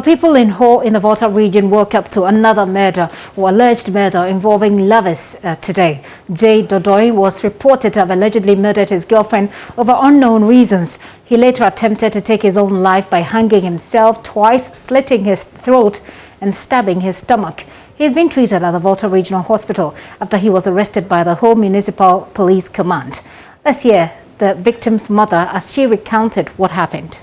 People in Ho in the Volta region woke up to another murder or alleged murder involving lovers today. Jay Dodoi was reported to have allegedly murdered his girlfriend over unknown reasons. He later attempted to take his own life by hanging himself twice, slitting his throat and stabbing his stomach. He has been treated at the Volta Regional Hospital after he was arrested by the Ho Municipal Police Command. Let's hear the victim's mother as she recounted what happened.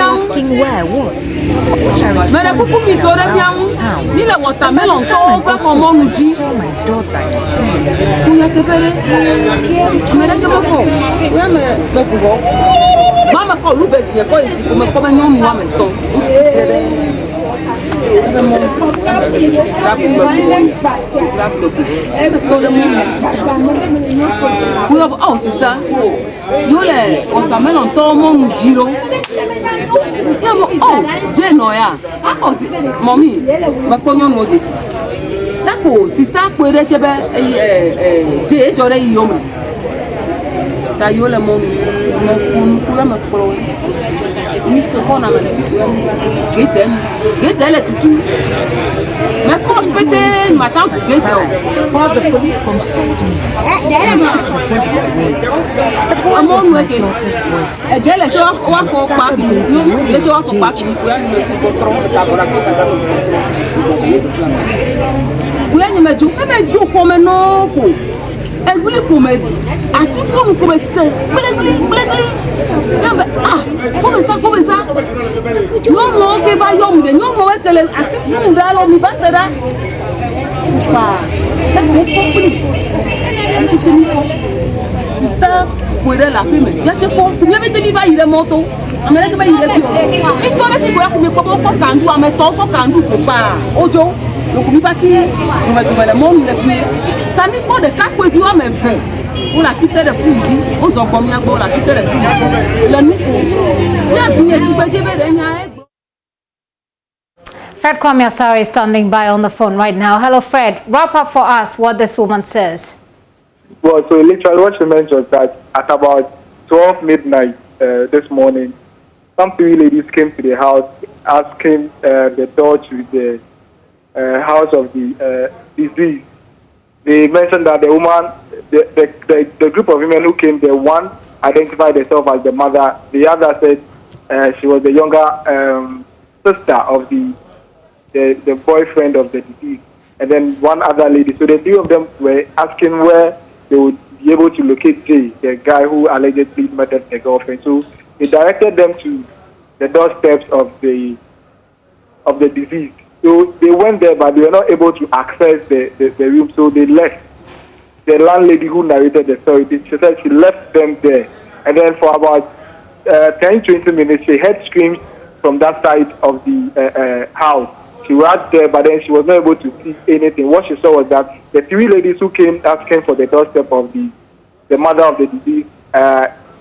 Asking where I was, which I responded around town. By the time I got home, I saw my daughter Oh, sister, you le watermelon to mon jiro. Oh, Jane Noya. Oh, mommy, ma konyo no this. Sako, sister, kwere chebe je jore yoma. Ta yo le mon mo kun kula ma kolo. Ni so kona ma get elle tutu. Ma hospital matin get While the police consoled me and took my body away, the boy was my daughter's boyfriend. We started dating when we were JJs. Sister, puede la prime. Ya te fo, tu me te viva ile moto. Amele ke ba ile pio. Ikore fi ko me ko kandu ame to kandu ko pa. Ojo, lo ko mi pati, tu me le mon le fi. Tami po de ka ko fi o me fe. On la cité de Fuji, on s'en combien pour la cité de Fuji. Le nous. Ya fi tu be je be de nya. Fred Kwame Asare is standing by on the phone right now. Hello, Fred. Wrap up for us what this woman says. Well, so literally what she mentioned was that at about 12 midnight this morning, some three ladies came to the house asking the door to the house of the deceased. They mentioned that the woman, the group of women who came there, one identified herself as the mother, the other said she was the younger sister of the boyfriend of the deceased, and then one other lady. So the three of them were asking where they would be able to locate Jay, the guy who allegedly murdered their girlfriend. So they directed them to the doorsteps of the deceased. So they went there, but they were not able to access the room, so they left. The landlady who narrated the story, she said she left them there. And then for about 10-20 minutes, she heard screams from that side of the house. She was there, but then she was not able to see anything. What she saw was that the three ladies who came asking for the doorstep of the mother of the deceased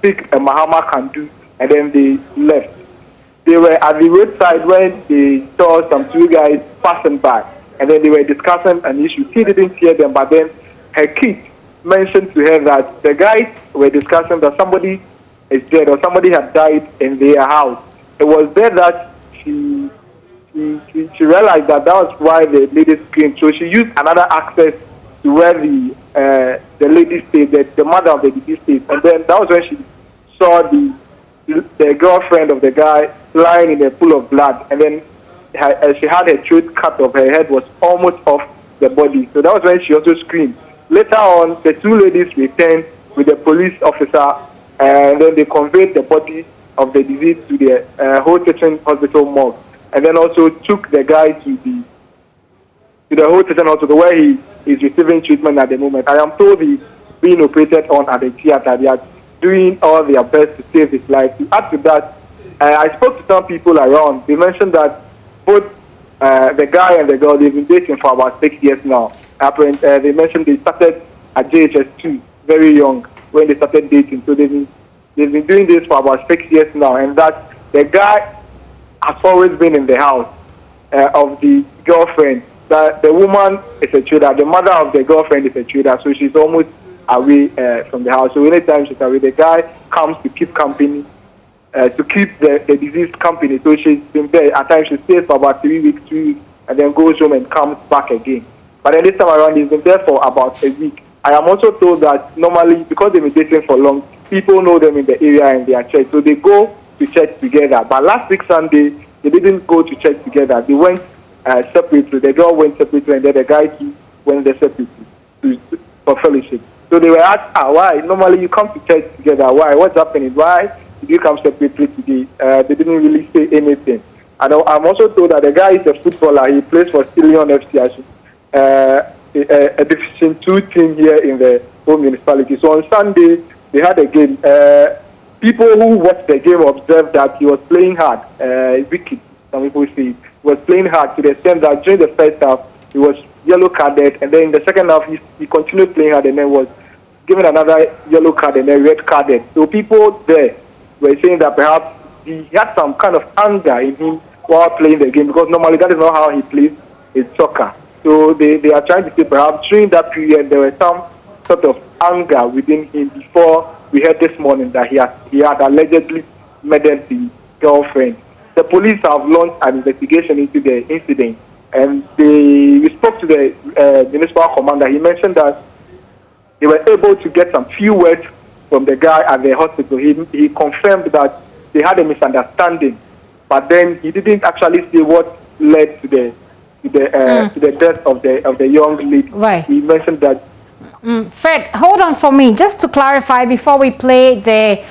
picked a Mahama Kandu, and then they left. They were at the roadside when they saw some two guys passing by, and then they were discussing an issue. She didn't hear them, but then her kid mentioned to her that the guys were discussing that somebody is dead or somebody had died in their house. It was there that she realized that was why the lady screamed. So she used another access to where the lady stayed, the mother of the deceased stayed, and then that was when she saw the girlfriend of the guy lying in a pool of blood, and then she had her throat cut off. Her head was almost off the body. So that was when she also screamed. Later on, the two ladies returned with the police officer, and then they conveyed the body of the deceased to the Ho Hospital morgue, and then also took the guy to the Ho Hospital where he is receiving treatment at the moment. I am told he's being operated on at the theater. They are doing all their best to save his life. To add to that, I spoke to some people around. They mentioned that both the guy and the girl, they've been dating for about 6 years now. They mentioned they started at JHS2, very young, when they started dating. So they've been doing this for about 6 years now, and that the guy has always been in the house of the girlfriend. that the woman is a trader, the mother of the girlfriend is a trader, so she's almost away from the house. So anytime she's away, the guy comes to keep company, to keep the deceased company. So she's been there. At times she stays for about 3 weeks, and then goes home and comes back again. But then this time around, he's been there for about a week. I am also told that normally, because they've been dating for long, people know them in the area and their church, so they go to church together. But last week Sunday, they didn't go to church together. They went separately. The girl went separately, and then the guy went there separately for fellowship. So they were asked, why? Normally you come to church together. Why? What's happening? Why did you come separately today? They didn't really say anything. And I'm also told that the guy is a footballer. He plays for Stillion FC, a Division 2 team here in the home municipality. So on Sunday, they had a game. People who watched the game observed that he was playing hard. Wicked, some people say. He was playing hard to the extent that during the first half, he was yellow carded, and then in the second half, he continued playing hard and then was given another yellow card and then red carded. So people there were saying that perhaps he had some kind of anger in him while playing the game, because normally that is not how he plays his soccer. So they are trying to say perhaps during that period there was some sort of anger within him before we heard this morning that he had allegedly murdered the girlfriend. The police have launched an investigation into the incident, and we spoke to the municipal commander. He mentioned that they were able to get some few words from the guy at the hospital. He confirmed that they had a misunderstanding, but then he didn't actually say what led to the death of the young lady. Right. He mentioned that. Fred, hold on for me. Just to clarify, before we play the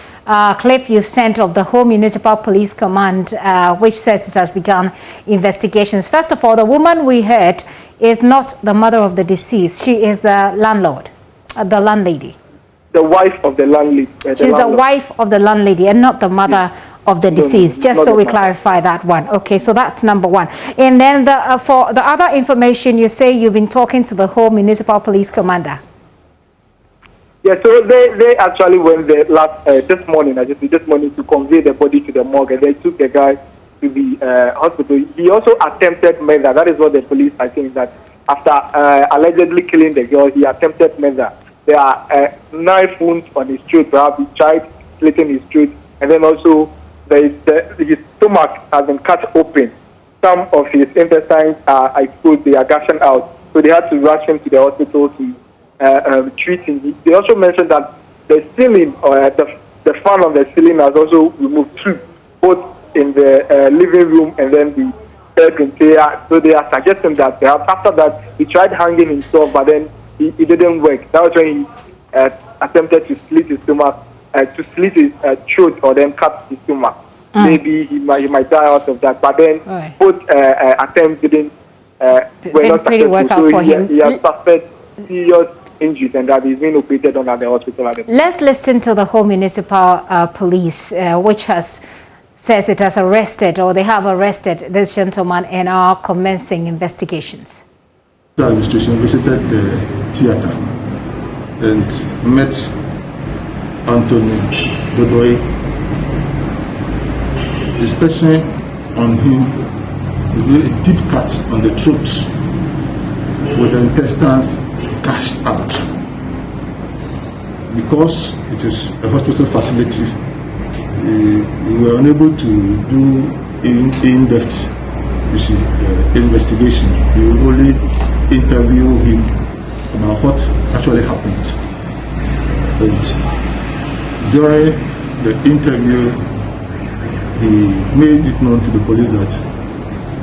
clip you sent of the Home Municipal Police Command, which says it has begun investigations. First of all, the woman we heard is not the mother of the deceased. She is the landlord, the landlady. The wife of the landlady. She's the wife of the landlady and not the mother of the deceased, just so we clarify that one. Okay, so that's number one. And then for the other information, you say you've been talking to the Home Municipal Police Commander. Yeah, so they actually went there this morning to convey the body to the morgue, and they took the guy to the hospital. He also attempted murder. That is what the police are saying, that after allegedly killing the girl, he attempted murder. There are knife wounds on his throat. Perhaps he tried slitting his throat, and then also his stomach has been cut open. Some of his intestines are exposed. They are gushing out, so they had to rush him to the hospital to treat him. They also mentioned that the ceiling, or the fan on the ceiling, has also removed too, both in the living room and then the bedroom. So they are suggesting that perhaps after that he tried hanging himself, but then it didn't work. That was when he attempted to slit his stomach, to slit his throat, or then cut his stomach. Maybe he might die out of that. But then both attempts were not successful. So he has suffered serious injuries, and that he's being operated on at the hospital. Let's listen to the Home Municipal Police, which says it has arrested, or they have arrested this gentleman and are commencing investigations. The administration visited the theater and met Anthony Dodoy. Inspection on him with a deep cut on the throat with the intestines cashed out. Because it is a hospital facility, we were unable to do in-depth investigation. We will only interview him about what actually happened. And during the interview, he made it known to the police that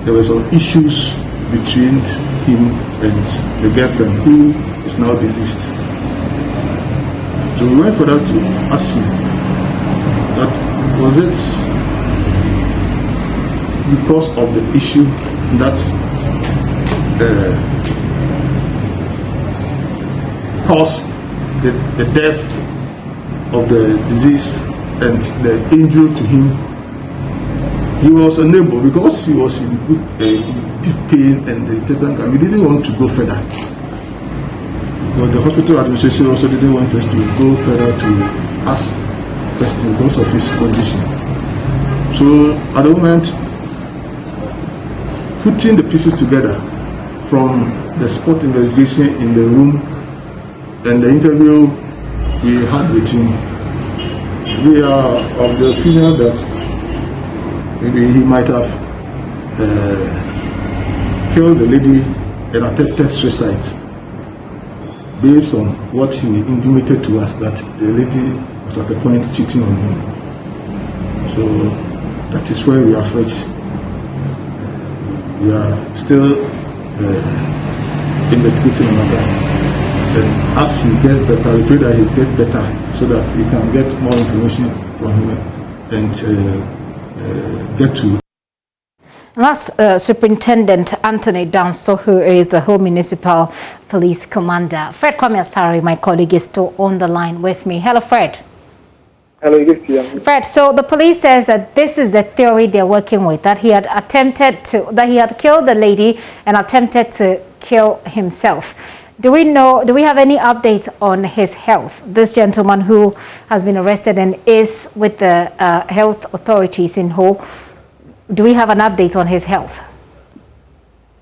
there were some issues between him and the girlfriend, who is now deceased. So we went further to ask him that was it because of the issue that caused the death of the disease and the injury to him. He was unable, because he was in deep pain and we didn't want to go further. But the hospital administration also didn't want us to go further to ask questions because of his condition. So at the moment, putting the pieces together from the spot investigation in the room and the interview we had with him, we are of the opinion that maybe he might have killed the lady and attempted suicide, based on what he intimated to us, that the lady was at the point cheating on him. So that is where we are reached. We are still investigating on that. And as he gets better, we pray that he gets better so that we can get more information from him and get to. That's Superintendent Anthony Danso, who is the Whole Municipal Police Commander. Fred Kwame Asari, my colleague, is still on the line with me. Hello, Fred. Hello, yes, Fred, so the police says that this is the theory they're working with, that he had killed the lady and attempted to kill himself. Do we have any updates on his health? This gentleman who has been arrested and is with the health authorities in Ho, do we have an update on his health?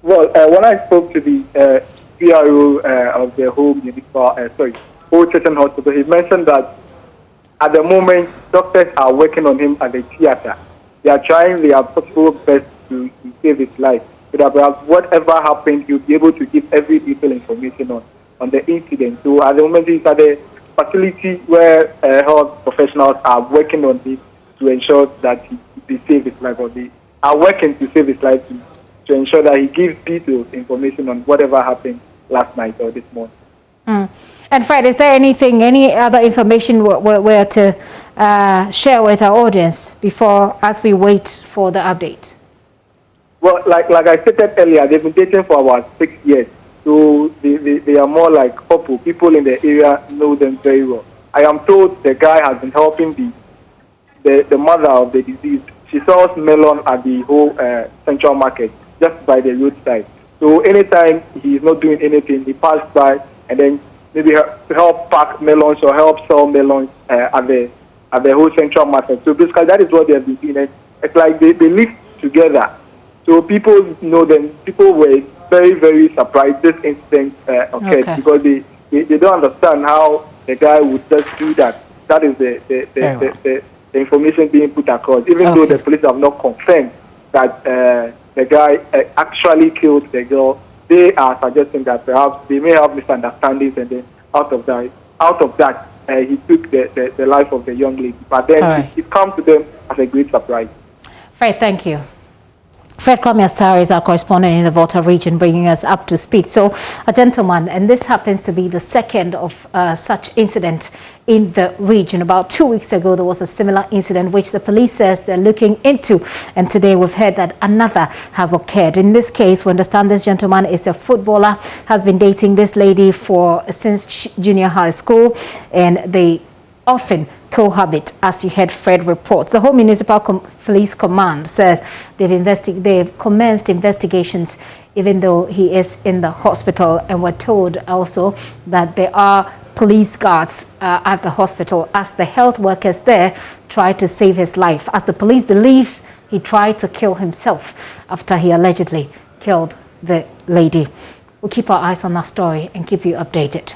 Well, when I spoke to the PRO of the Whole Churchill Hospital, he mentioned that at the moment, doctors are working on him at the theater. They are trying their possible best to save his life. So that perhaps whatever happened, he'll be able to give every detailed information on the incident. So at the moment, he's at the facility where health professionals are working on him to ensure that they save his life, or they are working to save his life to ensure that he gives detailed information on whatever happened last night or this morning. And Fred, is there any other information we're to share with our audience as we wait for the update? Well, like I stated earlier, they've been dating for about 6 years. So they are more like couple. People in the area know them very well. I am told the guy has been helping the mother of the deceased. She sells melon at the whole central market, just by the roadside. So anytime he is not doing anything, he passes by and then maybe help pack melons or help sell melons at the whole central market. So basically, that is what they have been doing. It's like they live together. So people know them. People were very, very surprised this incident occurred, because they don't understand how the guy would just do that. That is the information being put across, even though the police have not confirmed that the guy actually killed the girl. They are suggesting that perhaps they may have misunderstandings, and then out of that he took the life of the young lady. But then it comes to them as a great surprise. Fred, thank you. Fred Kwame Asari is our correspondent in the Volta region, bringing us up to speed. So, a gentleman, and this happens to be the second of such incident in the region. About 2 weeks ago, there was a similar incident which the police says they're looking into. And today we've heard that another has occurred. In this case, we understand this gentleman is a footballer, has been dating this lady since junior high school, and they often cohabit, as you heard Fred reports. The Whole Municipal Police Command says they've commenced investigations, even though he is in the hospital. And we're told also that there are police guards at the hospital as the health workers there try to save his life, as the police believes he tried to kill himself after he allegedly killed the lady. We'll keep our eyes on that story and keep you updated.